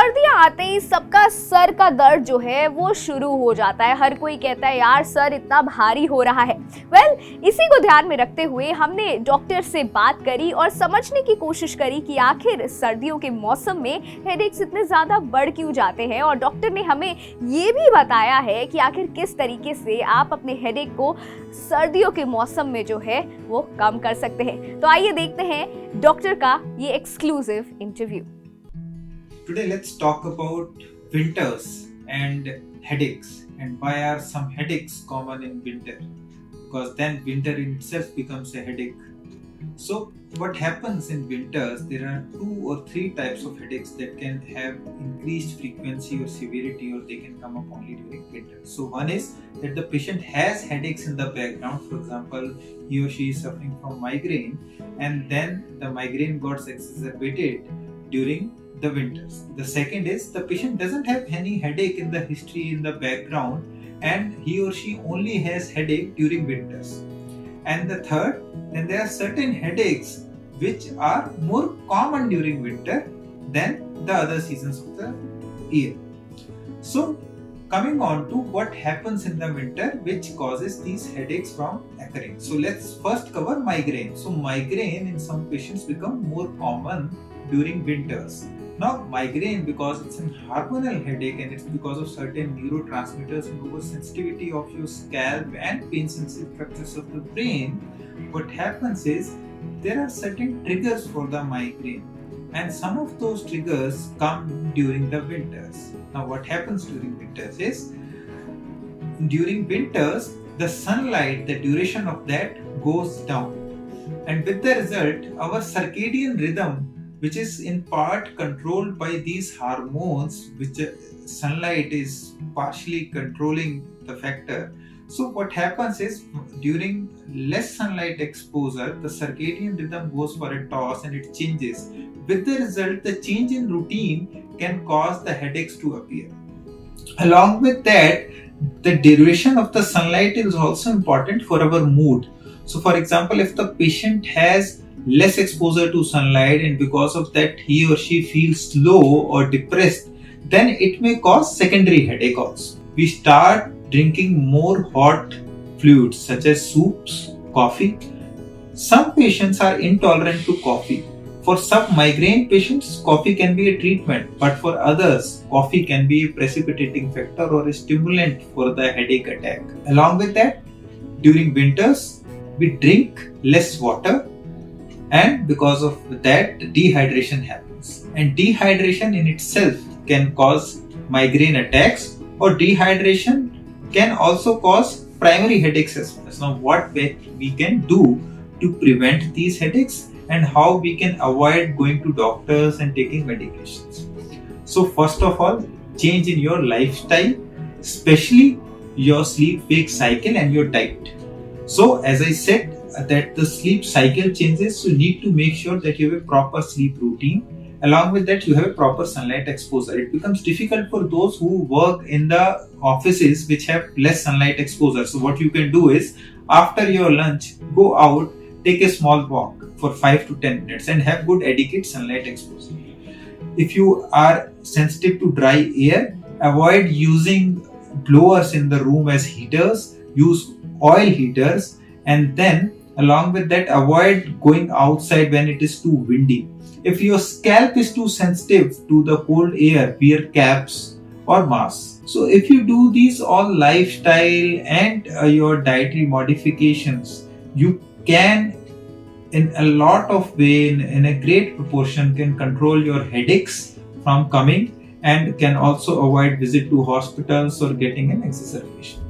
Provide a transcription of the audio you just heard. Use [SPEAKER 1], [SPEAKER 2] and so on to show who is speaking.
[SPEAKER 1] सर्दियां आते ही सबका सर का दर्द जो है वो शुरू हो जाता है। हर कोई कहता है यार सर इतना भारी हो रहा है। इसी को ध्यान में रखते हुए हमने डॉक्टर से बात करी और समझने की कोशिश करी कि आखिर सर्दियों के मौसम में हेडेक्स इतने ज्यादा बढ़ क्यों जाते हैं। और डॉक्टर ने हमें ये भी बताया है कि आखिर किस तरीके से आप अपने हेडेक को सर्दियों के मौसम में जो है वो कम कर सकते हैं। तो आइए देखते हैं डॉक्टर का ये exclusive interview.
[SPEAKER 2] Today let's talk about winters and headaches and why are some headaches common in winter, because then winter in itself becomes a headache. So what happens in winters, there are 2 or 3 types of headaches that can have increased frequency or severity, or they can come up only during winter. So one is that the patient has headaches in the background. For example, he or she is suffering from migraine and then the migraine got exacerbated during the winters. The second is the patient doesn't have any headache in the history in the background and he or she only has headache during winters. And the third, then there are certain headaches which are more common during winter than the other seasons of the year. So coming on to what happens in the winter which causes these headaches from occurring. So let's first cover migraine. So migraine in some patients become more common during winters. Now migraine, because it's a hormonal headache and it's because of certain neurotransmitters and oversensitivity of your scalp and pain sensitive structures of the brain, what happens is there are certain triggers for the migraine and some of those triggers come during the winters. Now what happens during winters is, during winters the sunlight, the duration of that goes down, and with the result our circadian rhythm, which is in part controlled by these hormones, which sunlight is partially controlling the factor. So what happens is during less sunlight exposure, the circadian rhythm goes for a toss and it changes. With the result, the change in routine can cause the headaches to appear. Along with that, the duration of the sunlight is also important for our mood. So for example, if the patient has less exposure to sunlight and because of that he or she feels low or depressed, then it may cause secondary headache also. We start drinking more hot fluids such as soups, coffee. Some patients are intolerant to coffee. For some migraine patients, coffee can be a treatment, but for others, coffee can be a precipitating factor or a stimulant for the headache attack. Along with that, during winters, we drink less water, and because of that dehydration happens, and dehydration in itself can cause migraine attacks, or dehydration can also cause primary headaches as well. Now what we can do to prevent these headaches and how we can avoid going to doctors and taking medications. So first of all, change in your lifestyle, especially your sleep-wake cycle and your diet. So as I said, that the sleep cycle changes, so you need to make sure that you have a proper sleep routine. Along with that, you have a proper sunlight exposure. It becomes difficult for those who work in the offices which have less sunlight exposure. So what you can do is, after your lunch, go out, take a small walk for 5 to 10 minutes and have good adequate sunlight exposure. If you are sensitive to dry air, avoid using blowers in the room as heaters, use oil heaters, and then along with that, avoid going outside when it is too windy. If your scalp is too sensitive to the cold air, wear caps or masks. So if you do these all lifestyle and your dietary modifications, you can in a lot of way, in a great proportion, can control your headaches from coming and can also avoid visit to hospitals or getting an exacerbation.